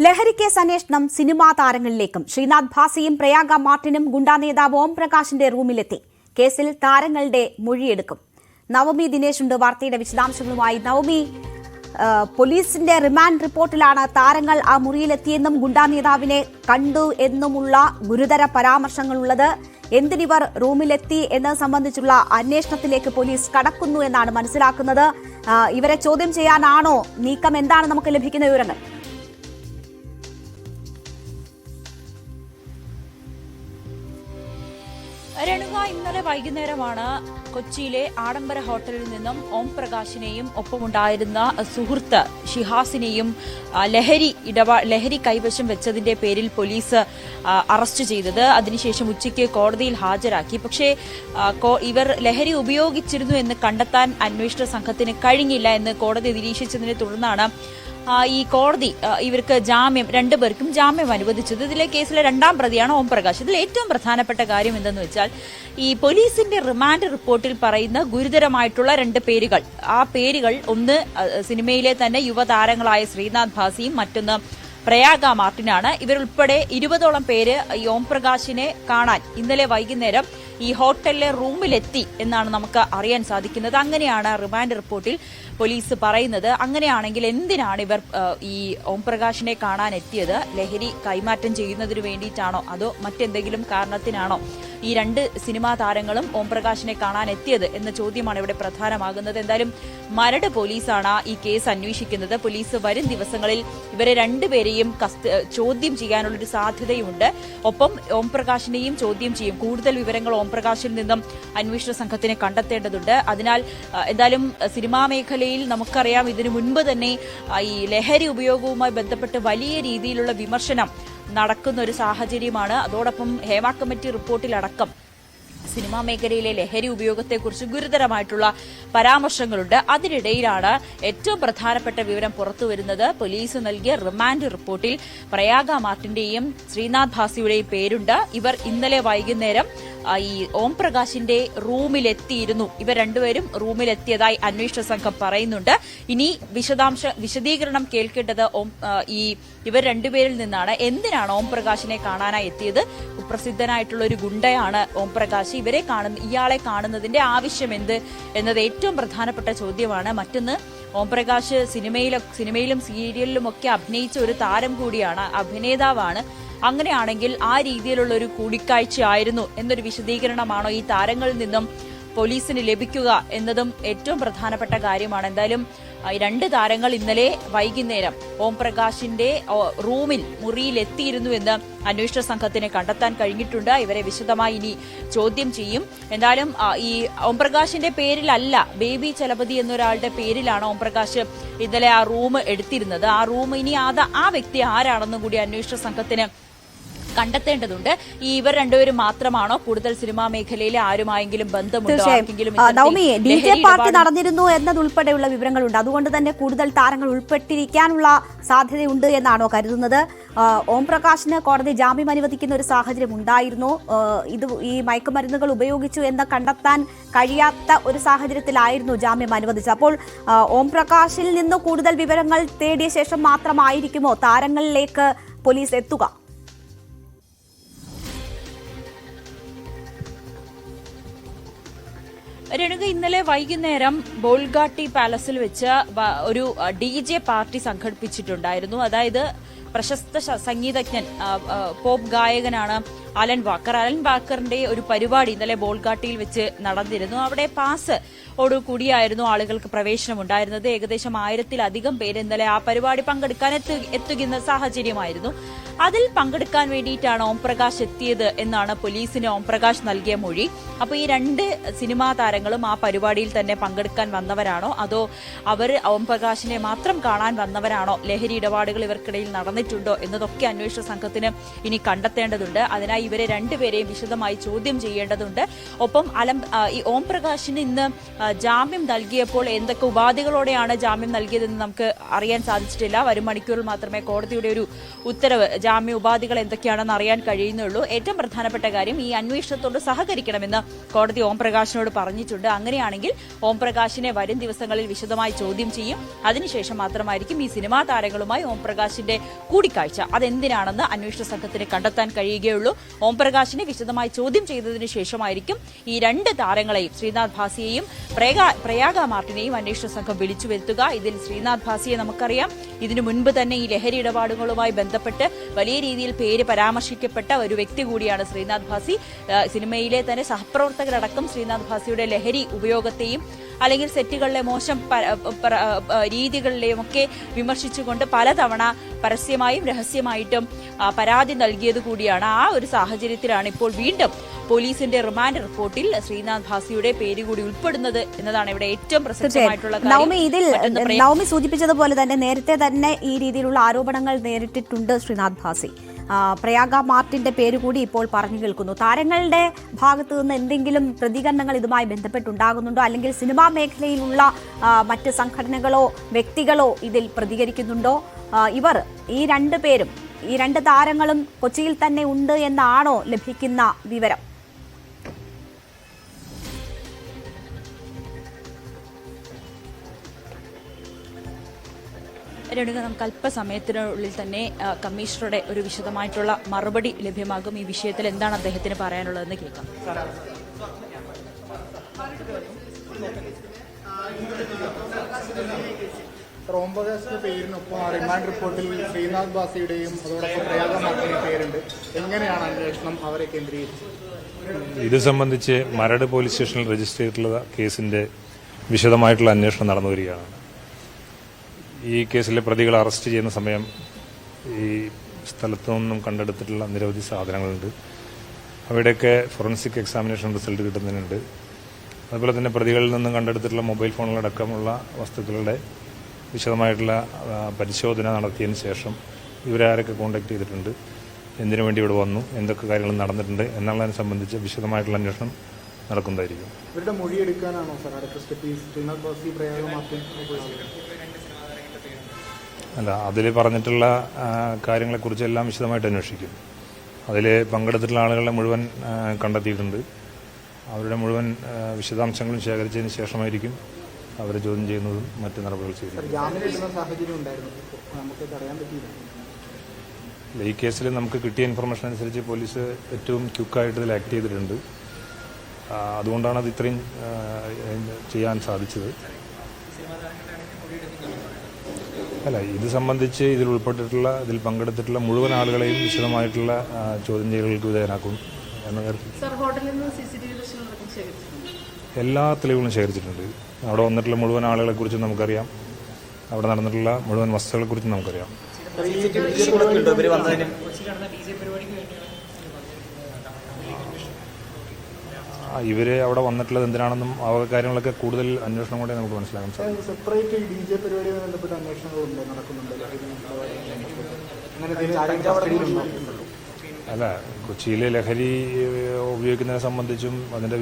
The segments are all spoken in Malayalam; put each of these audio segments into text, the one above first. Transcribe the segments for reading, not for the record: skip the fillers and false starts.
ലഹരിക്കേസ് അന്വേഷണം സിനിമാ താരങ്ങളിലേക്കും. ശ്രീനാഥ് ഭാസിയും പ്രയാഗ മാർട്ടിനും ഗുണ്ടാ നേതാവ് ഓം പ്രകാശിന്റെ റൂമിലെത്തി. കേസിൽ താരങ്ങളുടെ മൊഴിയെടുക്കും. നവമി ദിനേശ് ഉണ്ട് വാർത്തയുടെ വിശദാംശങ്ങളുമായി. നവമി, പോലീസിന്റെ റിമാൻഡ് റിപ്പോർട്ടിലാണ് താരങ്ങൾ ആ മുറിയിലെത്തിയെന്നും ഗുണ്ടാ നേതാവിനെ കണ്ടു എന്നുമുള്ള ഗുരുതര പരാമർശങ്ങളുള്ളത്. എന്തിനിവർ റൂമിലെത്തി എന്നത് സംബന്ധിച്ചുള്ള അന്വേഷണത്തിലേക്ക് പോലീസ് കടക്കുന്നു എന്നാണ് മനസ്സിലാക്കുന്നത്. ഇവരെ ചോദ്യം ചെയ്യാനാണോ നീക്കം? എന്താണ് നമുക്ക് ലഭിക്കുന്ന വിവരങ്ങൾ? രേണുക, ഇന്നലെ വൈകുന്നേരമാണ് കൊച്ചിയിലെ ആഡംബര ഹോട്ടലിൽ നിന്നും ഓം പ്രകാശിനെയും ഒപ്പമുണ്ടായിരുന്ന സുഹൃത്ത് ഷിഹാസിനെയും ലഹരി കൈവശം വെച്ചതിന്റെ പേരിൽ പോലീസ് അറസ്റ്റ് ചെയ്തത്. അതിനുശേഷം ഉച്ചയ്ക്ക് കോടതിയിൽ ഹാജരാക്കി. പക്ഷേ ഇവർ ലഹരി ഉപയോഗിച്ചിരുന്നു എന്ന് കണ്ടെത്താൻ അന്വേഷണ സംഘത്തിന് കഴിഞ്ഞില്ല എന്ന് കോടതി നിരീക്ഷിച്ചതിനെ തുടർന്നാണ് ഈ കോടതി ഇവർക്ക് രണ്ടുപേർക്കും ജാമ്യം അനുവദിച്ചത്. ഇതിലെ കേസിലെ രണ്ടാം പ്രതിയാണ് ഓം പ്രകാശ്. ഇതിൽ ഏറ്റവും പ്രധാനപ്പെട്ട കാര്യം എന്തെന്ന് വെച്ചാൽ, ഈ പോലീസിന്റെ റിമാൻഡ് റിപ്പോർട്ടിൽ പറയുന്ന ഗുരുതരമായിട്ടുള്ള രണ്ട് പേരുകൾ, ആ പേരുകൾ ഒന്ന് സിനിമയിലെ തന്നെ യുവതാരങ്ങളായ ശ്രീനാഥ് ഭാസിയും മറ്റൊന്ന് പ്രയാഗ മാർട്ടിനാണ്. ഇവരുൾപ്പെടെ 20ഓളം പേര് ഈ ഓം പ്രകാശിനെ കാണാൻ ഇന്നലെ വൈകുന്നേരം ഈ ഹോട്ടലിലെ റൂമിലെത്തി എന്നാണ് നമുക്ക് അറിയാൻ സാധിക്കുന്നത്. അങ്ങനെയാണ് റിമാൻഡ് റിപ്പോർട്ടിൽ പോലീസ് പറയുന്നത്. അങ്ങനെയാണെങ്കിൽ എന്തിനാണ് ഇവർ ഈ ഓം പ്രകാശിനെ കാണാൻ എത്തിയത്? ലഹരി കൈമാറ്റം ചെയ്യുന്നതിന് വേണ്ടിയിട്ടാണോ അതോ മറ്റെന്തെങ്കിലും കാരണത്തിനാണോ ഈ രണ്ട് സിനിമാ താരങ്ങളും ഓം പ്രകാശിനെ കാണാൻ എത്തിയത് എന്ന ചോദ്യമാണ് ഇവിടെ പ്രധാനമാകുന്നത്. എന്തായാലും മരട് പോലീസാണ് ഈ കേസ് അന്വേഷിക്കുന്നത്. പോലീസ് വരും ദിവസങ്ങളിൽ ഇവരെ രണ്ടുപേരെയും ചോദ്യം ചെയ്യാനുള്ളൊരു സാധ്യതയുണ്ട്. ഒപ്പം ഓം പ്രകാശിനെയും ചോദ്യം ചെയ്യും. കൂടുതൽ വിവരങ്ങൾ ഓം പ്രകാശിൽ നിന്നും അന്വേഷണ സംഘത്തിന് കണ്ടെത്തേണ്ടതുണ്ട്. അതിനാൽ എന്തായാലും സിനിമാ മേഖലയിൽ നമുക്കറിയാം, ഇതിനു മുൻപ് തന്നെ ഈ ലഹരി ഉപയോഗവുമായി ബന്ധപ്പെട്ട് വലിയ രീതിയിലുള്ള വിമർശനം നടക്കുന്ന ഒരു സാഹചര്യമാണ്. അതോടൊപ്പം ഹേമ കമ്മിറ്റി റിപ്പോർട്ടിലടക്കം സിനിമാ മേഖലയിലെ ലഹരി ഉപയോഗത്തെക്കുറിച്ച് ഗുരുതരമായിട്ടുള്ള പരാമർശങ്ങളുണ്ട്. അതിനിടയിലാണ് ഏറ്റവും പ്രധാനപ്പെട്ട വിവരം പുറത്തുവരുന്നത്. പോലീസ് നൽകിയ റിമാൻഡ് റിപ്പോർട്ടിൽ പ്രയാഗ മാർട്ടിന്റെയും ശ്രീനാഥ് ഭാസിയുടെയും പേരുണ്ട്. ഇവർ ഇന്നലെ വൈകുന്നേരം ഈ ഓം പ്രകാശിന്റെ റൂമിലെത്തിയിരുന്നു. ഇവർ രണ്ടുപേരും റൂമിലെത്തിയതായി അന്വേഷണ സംഘം പറയുന്നുണ്ട്. ഇനി വിശദീകരണം കേൾക്കേണ്ടത് ഇവർ രണ്ടുപേരിൽ നിന്നാണ്. എന്തിനാണ് ഓം പ്രകാശിനെ കാണാനായി എത്തിയത്? പ്രസിദ്ധനായിട്ടുള്ള ഒരു ഗുണ്ടയാണ് ഓം പ്രകാശ്. ഇയാളെ കാണുന്നതിന്റെ ആവശ്യം എന്ത് എന്നത് ഏറ്റവും പ്രധാനപ്പെട്ട ചോദ്യമാണ്. മറ്റൊന്ന്, ഓം പ്രകാശ് സിനിമയിലും സീരിയലിലും ഒക്കെ അഭിനയിച്ച ഒരു താരം കൂടിയാണ്, അഭിനേതാവാണ്. അങ്ങനെയാണെങ്കിൽ ആ രീതിയിലുള്ള ഒരു കൂടിക്കാഴ്ചയായിരുന്നു എന്നൊരു വിശദീകരണമാണോ ഈ താരങ്ങളിൽ നിന്നും പോലീസിന് ലഭിക്കുക എന്നതും ഏറ്റവും പ്രധാനപ്പെട്ട കാര്യമാണ്. എന്തായാലും രണ്ട് താരങ്ങൾ ഇന്നലെ വൈകുന്നേരം ഓം പ്രകാശിന്റെ മുറിയിൽ എത്തിയിരുന്നുവെന്ന് അന്വേഷണ സംഘത്തിന് കണ്ടെത്താൻ കഴിഞ്ഞിട്ടുണ്ട്. ഇവരെ വിശദമായി ഇനി ചോദ്യം ചെയ്യും. എന്തായാലും ഈ ഓം പ്രകാശിന്റെ പേരിലല്ല, ബേബി ചലപതി എന്നൊരാളുടെ പേരിലാണ് ഓം പ്രകാശ് ഇന്നലെ ആ റൂം എടുത്തിരുന്നത്. ആ റൂം ഇനി ആ വ്യക്തി ആരാണെന്നും കൂടി അന്വേഷണ സംഘത്തിന് കണ്ടെത്തേണ്ടതുണ്ട്. ഇവർ രണ്ടുപേരും മാത്രമാണോ? കൂടുതൽ സിനിമാ മേഖലയിലെ ആരുമായെങ്കിലും ബന്ധമുണ്ടോ? പാർട്ടി നടന്നിരുന്നു എന്നതുൾപ്പെടെയുള്ള വിവരങ്ങളുണ്ട്. അതുകൊണ്ട് തന്നെ കൂടുതൽ താരങ്ങൾ ഉൾപ്പെട്ടിരിക്കാനുള്ള സാധ്യതയുണ്ട് എന്നാണോ കരുതുന്നത്? ഓം പ്രകാശിന് കോടതി ജാമ്യം അനുവദിക്കുന്ന ഒരു സാഹചര്യം ഉണ്ടായിരുന്നു. ഈ മയക്കുമരുന്നുകൾ ഉപയോഗിച്ചു എന്ന് കണ്ടെത്താൻ കഴിയാത്ത ഒരു സാഹചര്യത്തിലായിരുന്നു ജാമ്യം അനുവദിച്ചത്. അപ്പോൾ ഓം പ്രകാശിൽ നിന്ന് കൂടുതൽ വിവരങ്ങൾ തേടിയ ശേഷം മാത്രമായിരിക്കുമോ താരങ്ങളിലേക്ക് പോലീസ് എത്തുക? രേണുക, ഇന്നലെ വൈകുന്നേരം ബോൾഗാട്ടി പാലസിൽ വെച്ച് ഒരു DJ പാർട്ടി സംഘടിപ്പിച്ചിട്ടുണ്ടായിരുന്നു. അതായത് പ്രശസ്ത സംഗീതജ്ഞൻ, പോപ്പ് ഗായകനാണ് അലൻ വാക്കറിന്റെ ഒരു പരിപാടി ഇന്നലെ ബോൾഗാട്ടിയിൽ വെച്ച് നടന്നിരുന്നു. അവിടെ പാസോടുകൂടിയായിരുന്നു ആളുകൾക്ക് പ്രവേശനം ഉണ്ടായിരുന്നത്. ഏകദേശം 1000-ലധികം പേര് ഇന്നലെ ആ പരിപാടി പങ്കെടുക്കാൻ എത്തുന്ന സാഹചര്യമായിരുന്നു. അതിൽ പങ്കെടുക്കാൻ വേണ്ടിയിട്ടാണ് ഓം പ്രകാശ് എത്തിയത് എന്നാണ് പോലീസിന് ഓം പ്രകാശ് നൽകിയ മൊഴി. അപ്പോൾ ഈ രണ്ട് സിനിമാ താരങ്ങളും ആ പരിപാടിയിൽ തന്നെ പങ്കെടുക്കാൻ വന്നവരാണോ അതോ അവർ ഓം പ്രകാശിനെ മാത്രം കാണാൻ വന്നവരാണോ? ലഹരി ഇടപാടുകൾ ഇവർക്കിടയിൽ നടന്നിട്ടുണ്ടോ എന്നതൊക്കെ അന്വേഷണ സംഘത്തിന് ഇനി കണ്ടെത്തേണ്ടതുണ്ട്. അതിനായി നടപടിയായി ഇവരെ രണ്ടുപേരെയും വിശദമായി ചോദ്യം ചെയ്യേണ്ടതുണ്ട്. ഒപ്പം ഈ ഓം പ്രകാശിന് ഇന്ന് ജാമ്യം നൽകിയപ്പോൾ എന്തൊക്കെ ഉപാധികളോടെയാണ് ജാമ്യം നൽകിയതെന്ന് നമുക്ക് അറിയാൻ സാധിച്ചിട്ടില്ല. വരും മണിക്കൂറിൽ മാത്രമേ കോടതിയുടെ ഒരു ഉത്തരവ് ജാമ്യ ഉപാധികൾ എന്തൊക്കെയാണെന്ന് അറിയാൻ കഴിയുന്നുള്ളൂ. ഏറ്റവും പ്രധാനപ്പെട്ട കാര്യം ഈ അന്വേഷണത്തോട് സഹകരിക്കണമെന്ന് കോടതി ഓം പ്രകാശിനോട് പറഞ്ഞിട്ടുണ്ട്. അങ്ങനെയാണെങ്കിൽ ഓം പ്രകാശിനെ വരും ദിവസങ്ങളിൽ വിശദമായി ചോദ്യം ചെയ്യും. അതിനുശേഷം മാത്രമായിരിക്കും ഈ സിനിമാ താരങ്ങളുമായി ഓം പ്രകാശിന്റെ കൂടിക്കാഴ്ച അതെന്തിനാണെന്ന് അന്വേഷണ സംഘത്തിന് കണ്ടെത്താൻ കഴിയുകയുള്ളൂ. ഓം പ്രകാശിനെ വിശദമായി ചോദ്യം ചെയ്തതിനു ശേഷമായിരിക്കും ഈ രണ്ട് താരങ്ങളെയും ശ്രീനാഥ് ഭാസിയെയും പ്രയാഗ മാർട്ടിനെയും അന്വേഷണ സംഘം വിളിച്ചു വരുത്തുക. ഇതിൽ ശ്രീനാഥ് ഭാസിയെ നമുക്കറിയാം, ഇതിനു മുൻപ് തന്നെ ഈ ലഹരി ഇടപാടുകളുമായി ബന്ധപ്പെട്ട് വലിയ രീതിയിൽ പേര് പരാമർശിക്കപ്പെട്ട ഒരു വ്യക്തി കൂടിയാണ് ശ്രീനാഥ് ഭാസി. സിനിമയിലെ തന്നെ സഹപ്രവർത്തകരടക്കം ശ്രീനാഥ് ഭാസിയുടെ ലഹരി ഉപയോഗത്തെയും അല്ലെങ്കിൽ സെറ്റുകളിലെ മോശം രീതികളിലെയും ഒക്കെ വിമർശിച്ചുകൊണ്ട് പലതവണ പരസ്യമായും രഹസ്യമായിട്ടും പരാതി നൽകിയത് കൂടിയാണ്. ആ ഒരു സാഹചര്യത്തിലാണ് ഇപ്പോൾ വീണ്ടും പോലീസിന്റെ റിമാൻഡ് റിപ്പോർട്ടിൽ ശ്രീനാഥ് ഭാസിയുടെ പേര് കൂടി ഉൾപ്പെടുന്നത് എന്നതാണ് ഇവിടെ ഏറ്റവും പ്രസക്തമായിട്ടുള്ള കാര്യം. നവമി സൂചിപ്പിച്ചതുപോലെ തന്നെ നേരത്തെ തന്നെ ഈ രീതിയിലുള്ള ആരോപണങ്ങൾ നേരിട്ടിട്ടുണ്ട് ശ്രീനാഥ് ഭാസി. പ്രയാഗ മാർട്ടിന്റെ പേര് കൂടി ഇപ്പോൾ പറഞ്ഞു കേൾക്കുന്നു. താരങ്ങളുടെ ഭാഗത്തു നിന്ന് എന്തെങ്കിലും പ്രതികരണങ്ങൾ ഇതുമായി ബന്ധപ്പെട്ടുണ്ടാകുന്നുണ്ടോ, അല്ലെങ്കിൽ സിനിമാ മേഖലയിലുള്ള മറ്റ് സംഘടനകളോ വ്യക്തികളോ ഇതിൽ പ്രതികരിക്കുന്നുണ്ടോ? ഈ രണ്ടുപേരും, ഈ രണ്ട് താരങ്ങളും കൊച്ചിയിൽ തന്നെ ഉണ്ട് എന്നാണോ ലഭിക്കുന്ന വിവരം? നമുക്ക് അല്പസമയത്തിനുള്ളിൽ തന്നെ കമ്മീഷണറുടെ ഒരു വിശദമായിട്ടുള്ള മറുപടി ലഭ്യമാകും. ഈ വിഷയത്തിൽ എന്താണ് അദ്ദേഹത്തിന് പറയാനുള്ളതെന്ന് കേൾക്കാം. ഓം പ്രകാശിന്റെ പേരിനൊപ്പം റിമാൻഡ് റിപ്പോർട്ടിൽ ശ്രീനാഥ് ഭാസിയുടെയും അതോടൊപ്പം പ്രയാഗ മാർട്ടിന്റെയും പേരുണ്ട്. എങ്ങനെയാണ് അന്വേഷണം അവരെ കേന്ദ്രീകരിച്ചത്? ഇത് സംബന്ധിച്ച് മരട് പോലീസ് സ്റ്റേഷനിൽ രജിസ്റ്റർ ചെയ്തിട്ടുള്ള കേസിന്റെ വിശദമായിട്ടുള്ള അന്വേഷണം നടന്നു വരികയാണ്. ഈ കേസിലെ പ്രതികളെ അറസ്റ്റ് ചെയ്യുന്ന സമയം ഈ സ്ഥലത്തു നിന്നും കണ്ടെടുത്തിട്ടുള്ള നിരവധി സാധനങ്ങളുണ്ട്. അവയുടെയൊക്കെ ഫോറൻസിക് എക്സാമിനേഷൻ റിസൾട്ട് കിട്ടുന്നതിനുണ്ട്. അതുപോലെ തന്നെ പ്രതികളിൽ നിന്നും കണ്ടെടുത്തിട്ടുള്ള മൊബൈൽ ഫോണുകളടക്കമുള്ള വസ്തുക്കളുടെ വിശദമായിട്ടുള്ള പരിശോധന നടത്തിയതിന് ശേഷം ഇവരാരൊക്കെ കോൺടാക്ട് ചെയ്തിട്ടുണ്ട്, എന്തിനു വേണ്ടി ഇവിടെ വന്നു, എന്തൊക്കെ കാര്യങ്ങൾ നടന്നിട്ടുണ്ട് എന്നുള്ളതിനെ സംബന്ധിച്ച് വിശദമായിട്ടുള്ള അന്വേഷണം നടക്കുന്നതായിരിക്കും. ഇവരുടെ മൊഴിയെടുക്കാനാണോ സാർ അടുത്ത സ്റ്റെപ്പ് ശ്രീനാഥ് ഭാസി പ്രയാഗ മാർട്ടിൻ? അല്ല, അതിൽ പറഞ്ഞിട്ടുള്ള കാര്യങ്ങളെക്കുറിച്ചെല്ലാം വിശദമായിട്ട് അന്വേഷിക്കും. അതിൽ പങ്കെടുത്തിട്ടുള്ള ആളുകളെ മുഴുവൻ കണ്ടെത്തിയിട്ടുണ്ട്. അവരുടെ മുഴുവൻ വിശദാംശങ്ങളും ശേഖരിച്ചതിന് ശേഷമായിരിക്കും അവരെ ചോദ്യം ചെയ്യുന്നതും മറ്റ് നടപടികൾ ചെയ്യുന്നത്. ഈ കേസിൽ നമുക്ക് കിട്ടിയ ഇൻഫർമേഷൻ അനുസരിച്ച് പോലീസ് ഏറ്റവും ക്വിക്കായിട്ട് ഇതിൽ ആക്ട് ചെയ്തിട്ടുണ്ട്. അതുകൊണ്ടാണ് അത് ഇത്രയും ചെയ്യാൻ സാധിച്ചത്. അല്ല, ഇത് സംബന്ധിച്ച് ഇതിൽ പങ്കെടുത്തിട്ടുള്ള മുഴുവൻ ആളുകളെയും വിശദമായിട്ടുള്ള ചോദ്യം ചെയ്യലുകൾക്ക് വിധേയനാക്കും എന്ന കാര്യത്തിൽ എല്ലാ തെളിവുകളും ശേഖരിച്ചിട്ടുണ്ട്. അവിടെ വന്നിട്ടുള്ള മുഴുവൻ ആളുകളെക്കുറിച്ചും നമുക്കറിയാം. അവിടെ നടന്നിട്ടുള്ള മുഴുവൻ വസ്തുക്കളെക്കുറിച്ചും നമുക്കറിയാം. ഇവര് അവിടെ വന്നിട്ടുള്ളത് എന്തിനാണെന്നും ആ കാര്യങ്ങളൊക്കെ കൂടുതൽ അന്വേഷണം കൊണ്ടേ നമുക്ക് മനസ്സിലാക്കാൻ സാധിക്കും. അല്ല, കൊച്ചിയിലെ ലഹരി ഉപയോഗിക്കുന്നതിനെ സംബന്ധിച്ചും അതിന്റെ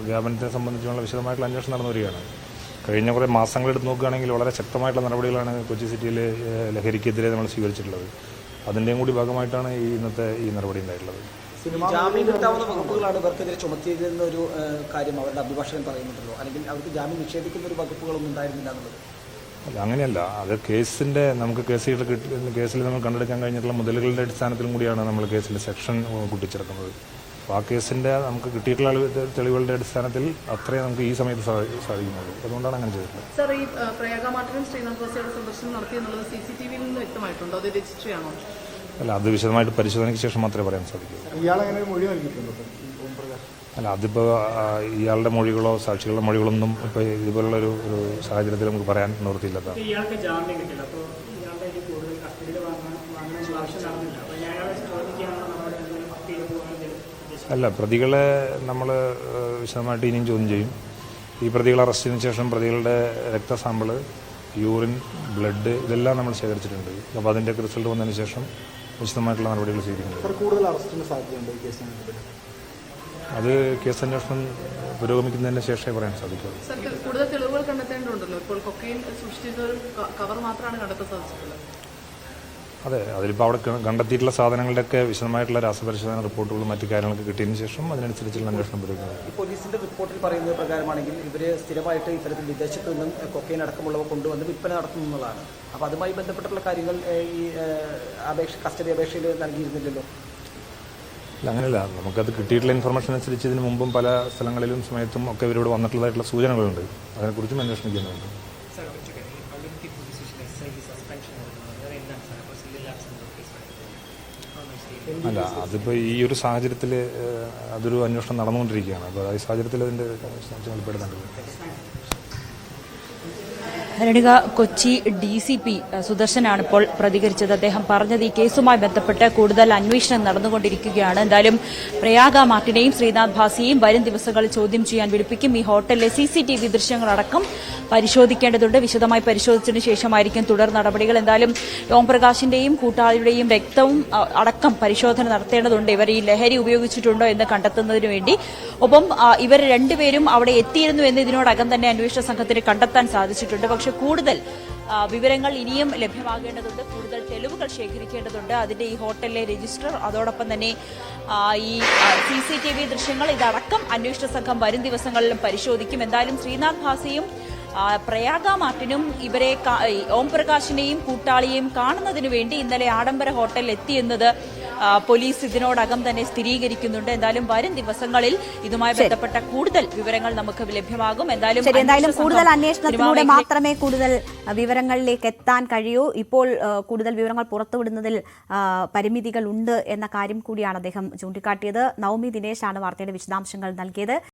വ്യാപനത്തിനെ സംബന്ധിച്ചുമുള്ള വിശദമായിട്ടുള്ള അന്വേഷണം നടന്നു വരികയാണ്. കഴിഞ്ഞ കുറേ മാസങ്ങളെടുത്ത് നോക്കുകയാണെങ്കിൽ വളരെ ശക്തമായിട്ടുള്ള നടപടികളാണ് കൊച്ചി സിറ്റിയിലെ ലഹരിക്കെതിരെ നമ്മൾ സ്വീകരിച്ചിട്ടുള്ളത്. അതിൻ്റെയും കൂടി ഭാഗമായിട്ടാണ് ഇന്നത്തെ ഈ നടപടി ഉണ്ടായിട്ടുള്ളത്. ജാമ്യം കിട്ടാവുന്ന വകുപ്പുകളാണ് ഇവർക്കെതിരെ ചുമത്തിയതെന്ന ഒരു കാര്യം അവരുടെ അഭിഭാഷകൻ പറയുന്നുണ്ടല്ലോ, അല്ലെങ്കിൽ അവർക്ക് ജാമ്യം നിഷേധിക്കുന്ന ഒരു വകുപ്പുകളൊന്നും ഉണ്ടായിരുന്നില്ല എന്നുള്ളത്? അല്ല, അങ്ങനെയല്ല. അത് നമുക്ക് കേസിൽ നമ്മൾ കണ്ടെടുക്കാൻ കഴിഞ്ഞിട്ടുള്ള മുതലുകളുടെ അടിസ്ഥാനത്തിലും കൂടിയാണ് നമ്മൾ കേസിന്റെ സെക്ഷൻ കൂട്ടിച്ചേർക്കുന്നത്. അപ്പോൾ ആ കേസിന്റെ നമുക്ക് കിട്ടിയിട്ടുള്ള തെളിവുകളുടെ അടിസ്ഥാനത്തിൽ അത്രയും നമുക്ക് ഈ സമയത്ത് സാധിക്കുന്നുള്ളൂ. അതുകൊണ്ടാണ് അങ്ങനെ ചെയ്തിട്ടുള്ളത്. സർ, ഈ പ്രയാഗ മാർട്ടിനും ശ്രീനാഥ് ഭാസിയുടെ സന്ദർശനം നടത്തിയെന്നുള്ളത് CCTV-ൽ നിന്ന് വ്യക്തമായിട്ടുണ്ടോ? അത് രജിസ്റ്റർ ആണോ? അല്ല, അത് വിശദമായിട്ട് പരിശോധനയ്ക്ക് ശേഷം മാത്രമേ പറയാൻ സാധിക്കൂ. അല്ല, അതിപ്പോൾ ഇയാളുടെ മൊഴികളോ സാക്ഷികളുടെ മൊഴികളൊന്നും ഇപ്പോൾ ഇതുപോലുള്ള ഒരു സാഹചര്യത്തിൽ നമുക്ക് പറയാൻ നിവൃത്തിയില്ലാത്ത. അല്ല, പ്രതികളെ നമ്മൾ വിശദമായിട്ട് ഇനിയും ചോദ്യം ചെയ്യും. ഈ പ്രതികളെ അറസ്റ്റ് ചെയ്തതിനു ശേഷം പ്രതികളുടെ രക്തസാമ്പിള്, യൂറിൻ, ബ്ലഡ് ഇതെല്ലാം നമ്മൾ ശേഖരിച്ചിട്ടുണ്ട്. അപ്പോൾ അതിൻ്റെയൊക്കെ റിസൾട്ട് വന്നതിന് ശേഷം വിശദമായിട്ടുള്ള നടപടികൾ സ്വീകരിക്കുന്നത്. സർ, കൂടുതൽ അറസ്റ്റിന് സാധ്യതയുണ്ട് ഈ കേസിന്? അത് കേസ് അന്വേഷണം പുരോഗമിക്കുന്നതിന് ശേഷമേ പറയാൻ സാധിക്കുള്ളൂ. സർ, കൂടുതൽ തെളിവുകൾ കണ്ടെത്തേണ്ടതുണ്ടല്ലോ. ഇപ്പോൾ കൊക്കൈൻ സൂക്ഷിച്ചിരുന്ന ഒരു കവർ മാത്രമാണ് കണ്ടെത്താൻ സാധിച്ചിട്ടുള്ളത്. അതെ, അതിലിപ്പോൾ അവിടെ കണ്ടെത്തിയിട്ടുള്ള സാധനങ്ങളുടെയൊക്കെ വിശദമായിട്ടുള്ള രാസപരിശോധന റിപ്പോർട്ടുകളും മറ്റു കാര്യങ്ങളൊക്കെ കിട്ടിയതിന് ശേഷം അതിനനുസരിച്ചുള്ള അന്വേഷണം പുരോഗമിക്കും. ഈ പോലീസിന്റെ റിപ്പോർട്ടിൽ പറയുന്നത് പ്രകാരമാണെങ്കിൽ ഇവർ സ്ഥിരമായിട്ട് ഇത്തരത്തിൽ വിദേശത്ത് നിന്നും കൊക്കൈൻ അടക്കമുള്ളവ കൊണ്ടുവന്ന് വിൽപ്പന നടത്തുന്നതാണ്. അപ്പോൾ അതുമായി ബന്ധപ്പെട്ടുള്ള കാര്യങ്ങൾ ഈ കസ്റ്റഡി അപേക്ഷയിൽ നൽകിയിരുന്നില്ലല്ലോ. അല്ല, അങ്ങനെയല്ല. നമുക്കത് കിട്ടിയിട്ടുള്ള ഇൻഫർമേഷൻ അനുസരിച്ച് ഇതിന് മുമ്പും പല സ്ഥലങ്ങളിലും സമയത്തും ഒക്കെ ഇവരോട് വന്നിട്ടുള്ളതായിട്ടുള്ള സൂചനകളുണ്ട്. അതിനെക്കുറിച്ചും അന്വേഷണം ചെയ്യുന്നുണ്ട്. അല്ല, അതിപ്പോൾ ഈ ഒരു സാഹചര്യത്തിൽ അതൊരു അന്വേഷണം നടന്നുകൊണ്ടിരിക്കുകയാണ്. അപ്പോൾ ഈ സാഹചര്യത്തിൽ അതിൻ്റെ വെളിപ്പെടുത്തേണ്ടത്. രണിക, കൊച്ചി DCP സുദർശനാണ് ഇപ്പോൾ പ്രതികരിച്ചത്. അദ്ദേഹം പറഞ്ഞത് ഈ കേസുമായി ബന്ധപ്പെട്ട് കൂടുതൽ അന്വേഷണം നടന്നുകൊണ്ടിരിക്കുകയാണ്. എന്തായാലും പ്രയാഗ മാർട്ടിനെയും ശ്രീനാഥ് ഭാസിയെയും വരും ദിവസങ്ങളിൽ ചോദ്യം ചെയ്യാൻ വിളിപ്പിക്കും. ഈ ഹോട്ടലിലെ CCTV ദൃശ്യങ്ങളടക്കം പരിശോധിക്കേണ്ടതുണ്ട്. വിശദമായി പരിശോധിച്ചതിന് ശേഷമായിരിക്കും തുടർ നടപടികൾ. എന്തായാലും ഓം പ്രകാശിന്റെയും കൂട്ടാളിയുടെയും രക്തവും അടക്കം പരിശോധന നടത്തേണ്ടതുണ്ട്. ഇവർ ഈ ലഹരി ഉപയോഗിച്ചിട്ടുണ്ടോ എന്ന് കണ്ടെത്തുന്നതിന് വേണ്ടി. ഒപ്പം ഇവർ രണ്ടുപേരും അവിടെ എത്തിയിരുന്നു എന്ന് ഇതിനോടകം തന്നെ അന്വേഷണ സംഘത്തിന് കണ്ടെത്താൻ സാധിച്ചിട്ടുണ്ട്. പക്ഷെ കൂടുതൽ വിവരങ്ങൾ ഇനിയും ലഭ്യമാകേണ്ടതുണ്ട്. കൂടുതൽ തെളിവുകൾ ശേഖരിക്കേണ്ടതുണ്ട്. അതിന്റെ ഈ ഹോട്ടലിലെ രജിസ്റ്റർ, അതോടൊപ്പം തന്നെ ഈ CCTV ദൃശ്യങ്ങൾ, ഇതടക്കം അന്വേഷണ സംഘം വരും ദിവസങ്ങളിലും പരിശോധിക്കും. എന്തായാലും ശ്രീനാഥ് ഭാസിയും പ്രയാഗ മാർട്ടിനും ഇവരെ ഓം പ്രകാശിനെയും കൂട്ടാളിയെയും കാണുന്നതിന് വേണ്ടി ഇന്നലെ ആഡംബര ഹോട്ടലിൽ എത്തിയെന്നത് പോലീസ് ഇതിനോടകം തന്നെ സ്ഥിരീകരിക്കുന്നുണ്ട്. എന്തായാലും വരും ദിവസങ്ങളിൽ ഇതുമായി ബന്ധപ്പെട്ട കൂടുതൽ വിവരങ്ങൾ നമുക്ക് ലഭ്യമാകും. എന്തായാലും കൂടുതൽ അന്വേഷണത്തിലൂടെ മാത്രമേ കൂടുതൽ വിവരങ്ങളിലേക്ക് എത്താൻ കഴിയൂ. ഇപ്പോൾ കൂടുതൽ വിവരങ്ങൾ പുറത്തുവിടുന്നതിൽ പരിമിതികൾ ഉണ്ട് എന്ന കാര്യം കൂടിയാണ് അദ്ദേഹം ചൂണ്ടിക്കാട്ടിയത്. നവമി ദിനേശാണ് വാർത്തയുടെ വിശദാംശങ്ങൾ നൽകിയത്.